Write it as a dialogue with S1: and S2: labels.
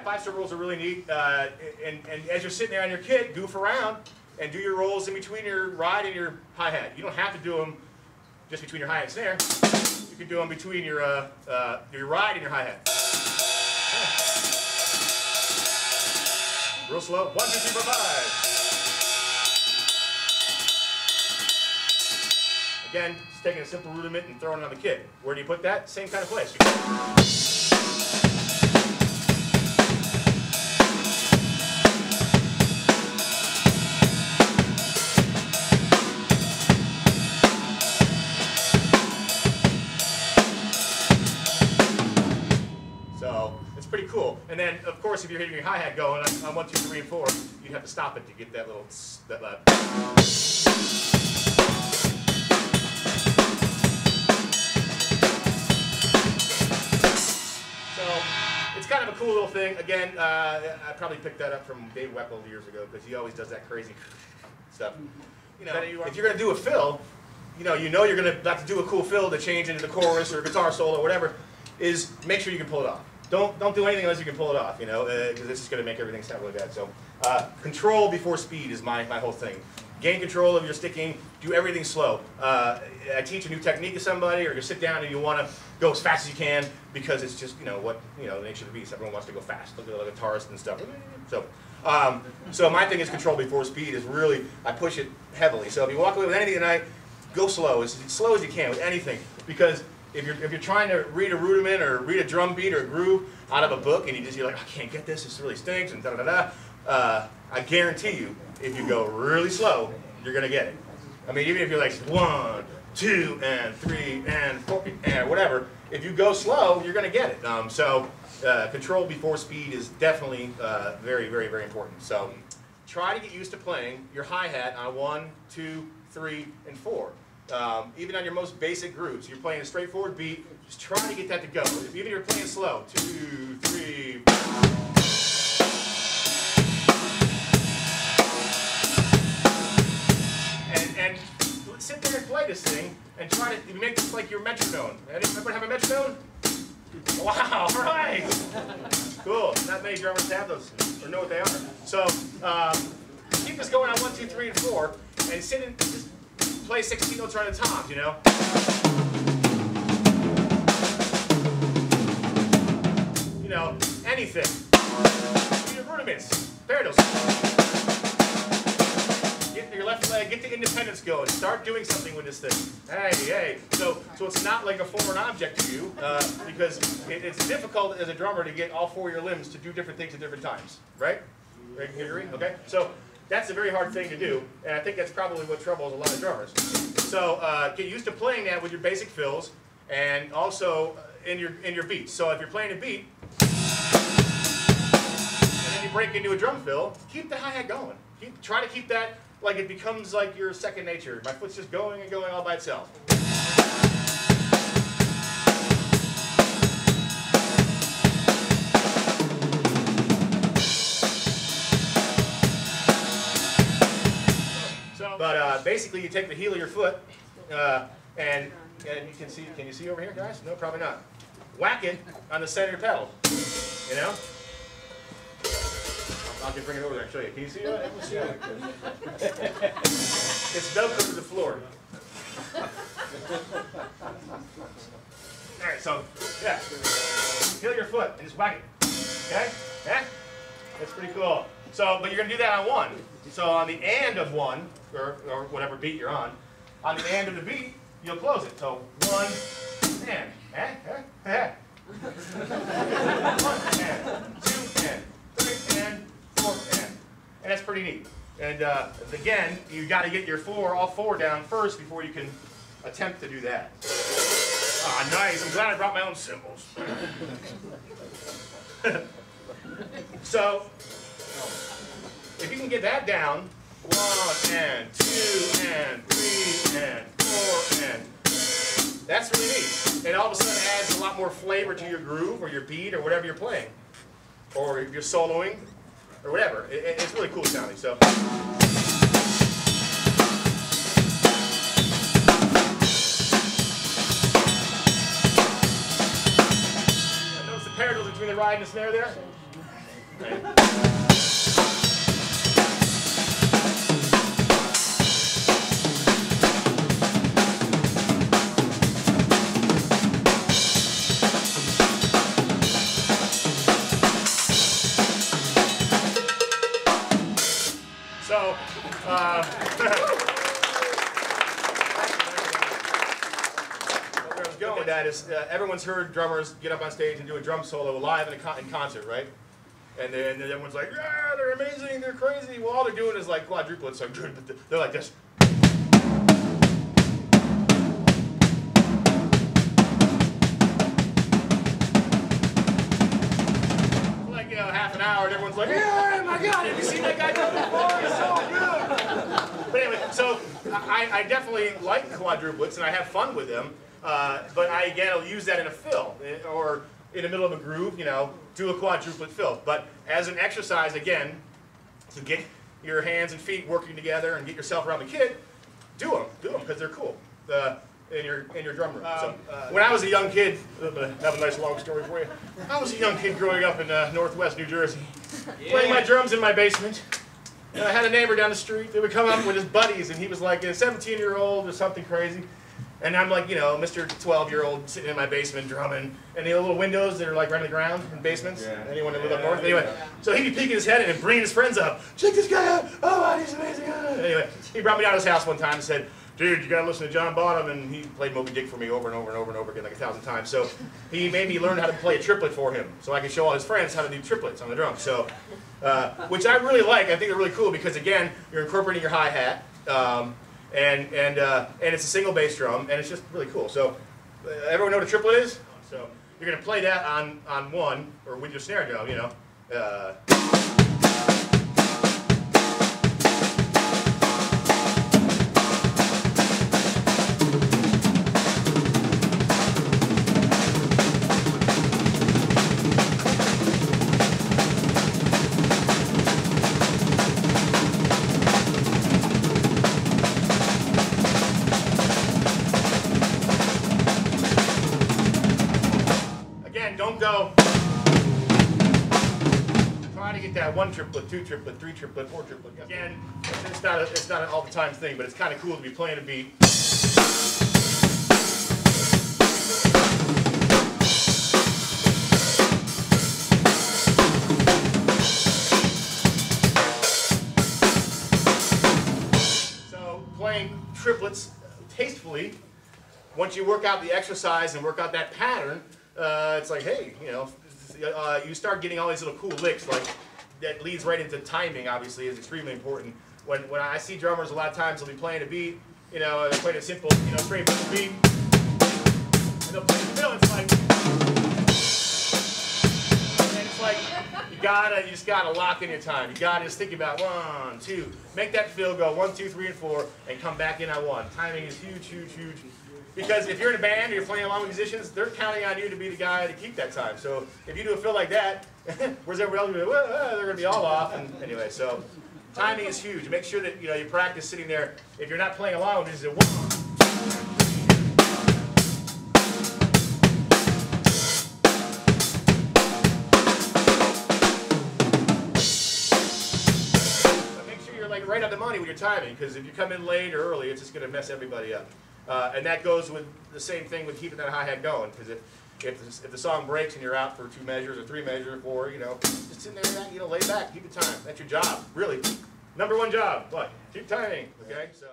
S1: 5-step rolls are really neat. And as you're sitting there on your kit, goof around and do your rolls in between your ride and your hi-hat. You don't have to do them just between your hi-hat and snare. You can do them between your ride and your hi-hat. Yeah. Real slow. 1, 2, 3, 4, 5. Again, just taking a simple rudiment and throwing it on the kit. Where do you put that? Same kind of place. So it's pretty cool. And then, of course, if you're hitting your hi-hat going on 1, 2, 3, and 4, you'd have to stop it to get that little It's kind of a cool little thing. Again, I probably picked that up from Dave Weckl years ago because he always does that crazy stuff. You know, if you're going to do a fill, you know you're going to have to do a cool fill to change into the chorus or guitar solo or whatever. Is make sure you can pull it off. Don't do anything unless you can pull it off. You know, because this is going to make everything sound really bad. So control before speed is my whole thing. Gain control of your sticking. Do everything slow. I teach a new technique to somebody, or you sit down and you want to go as fast as you can because it's just the nature of the beast. Everyone wants to go fast. Look at the guitarists and stuff. So, so my thing is control before speed is really I push it heavily. So if you walk away with anything tonight, go slow as you can with anything because if you're trying to read a rudiment or read a drum beat or a groove out of a book and you're like I can't get this. This really stinks and da da da da. I guarantee you, if you go really slow, you're gonna get it. I mean, even if you're like 1, 2, and 3, and 4, and whatever, if you go slow, you're gonna get it. So control before speed is definitely very, very, very important. So try to get used to playing your hi-hat on 1, 2, 3, and 4. Even on your most basic grooves, you're playing a straightforward beat. Just try to get that to go. Even if you're playing slow, 2, 3. And sit there and play this thing and try to make this like your metronome. Everybody have a metronome? Wow, all right. Cool. Not many drummers have those or know what they are. So keep this going on 1, 2, 3, and 4 and sit and just play 16 notes right at toms, you know? You know, anything. Your rudiments, parados. Get your left leg, get the independence going. Start doing something with this thing. Hey. So it's not like a foreign object to you because it's difficult as a drummer to get all 4 of your limbs to do different things at different times, right? Right, you agree? Okay. So that's a very hard thing to do, and I think that's probably what troubles a lot of drummers. So get used to playing that with your basic fills, and also in your beats. So if you're playing a beat, and then you break into a drum fill, keep the hi-hat going. Try to keep that like it becomes like your second nature. My foot's just going and going all by itself. But basically, you take the heel of your foot, and you can see. Can you see over here, guys? No, probably not. Whack it on the center pedal. You know. I'll just bring it over there and show you. Can you see that? It's Velcro to the floor. All right, so yeah, heel your foot and just whack it. Okay, yeah, that's pretty cool. So, but you're gonna do that on 1. So on the and of 1, or whatever beat you're on the and of the beat, you'll close it. So 1 and 1 and 2 and 3 and 4 and that's pretty neat. And again, you got to get your all 4 down first before you can attempt to do that. Ah, nice. I'm glad I brought my own cymbals. So if you can get that down, 1 and 2 and 3 and 4 and that's really neat. And all of a sudden it adds a lot more flavor to your groove or your beat or whatever you're playing. Or if you're soloing or whatever. It's really cool sounding. So notice the parallels between the ride and the snare there? So, where I was going with that is everyone's heard drummers get up on stage and do a drum solo live in concert, right? And then everyone's like, yeah, they're amazing, they're crazy. Well, all they're doing is like quadruplets, so they're like this. Like, you know, half an hour, and everyone's like, yeah, oh my God, have you seen that guy do it before? He's so good. But anyway, so I definitely like quadruplets, and I have fun with them. But again, I'll use that in a fill, or in the middle of a groove, you know, do a quadruplet fill. But as an exercise, again, to get your hands and feet working together and get yourself around the kit, do them, because they're cool in your drum room. So, when I was a young kid, I have a nice long story for you. I was a young kid growing up in northwest New Jersey, playing my drums in my basement. And I had a neighbor down the street that would come up with his buddies, and he was like a 17-year-old or something crazy. And I'm like, you know, Mr. 12-year-old sitting in my basement drumming, and the little windows that are like right on the ground in basements. Yeah. Anyone that live up north? Anyway, so he'd be peeking his head in and bringing his friends up. Check this guy out! Oh, he's amazing! Anyway, he brought me down to his house one time and said, dude, you gotta listen to John Bonham, and he played Moby Dick for me over and over and over and over again, like 1,000 times. So he made me learn how to play a triplet for him, so I could show all his friends how to do triplets on the drums. So, which I really like. I think they're really cool because again, you're incorporating your hi-hat. And it's a single bass drum, and it's just really cool. So, everyone know what a triplet is? So, you're going to play that on one, or with your snare drum, you know. Don't go. Try to get that one triplet, two triplet, three triplet, four triplet. Again, it's not an all the time thing, but it's kind of cool to be playing a beat. So playing triplets tastefully, once you work out the exercise and work out that pattern, it's like, hey, you know, you start getting all these little cool licks, like that leads right into timing. Obviously, is extremely important. When I see drummers, a lot of times they'll be playing a beat, you know, they're playing a simple, you know, straight beat, and they'll play the fill. It's like, and it's like you just gotta lock in your time. You gotta just think about 1, 2, make that fill go 1, 2, 3, and 4, and come back in on 1. Timing is huge, huge, huge. Because if you're in a band or you're playing along with musicians, they're counting on you to be the guy to keep that time. So if you do a fill like that, where's everybody else? They're going to be all off. And anyway, so timing is huge. Make sure that you practice sitting there. If you're not playing along, just say 1, 2, 3. But make sure you're like right on the money with your timing, because if you come in late or early, it's just going to mess everybody up. And that goes with the same thing with keeping that hi-hat going, because if the song breaks and you're out for 2 measures or 3 measures or 4, just sit there, lay back, keep the time. That's your job, really. #1 job, what? Keep timing, okay? So.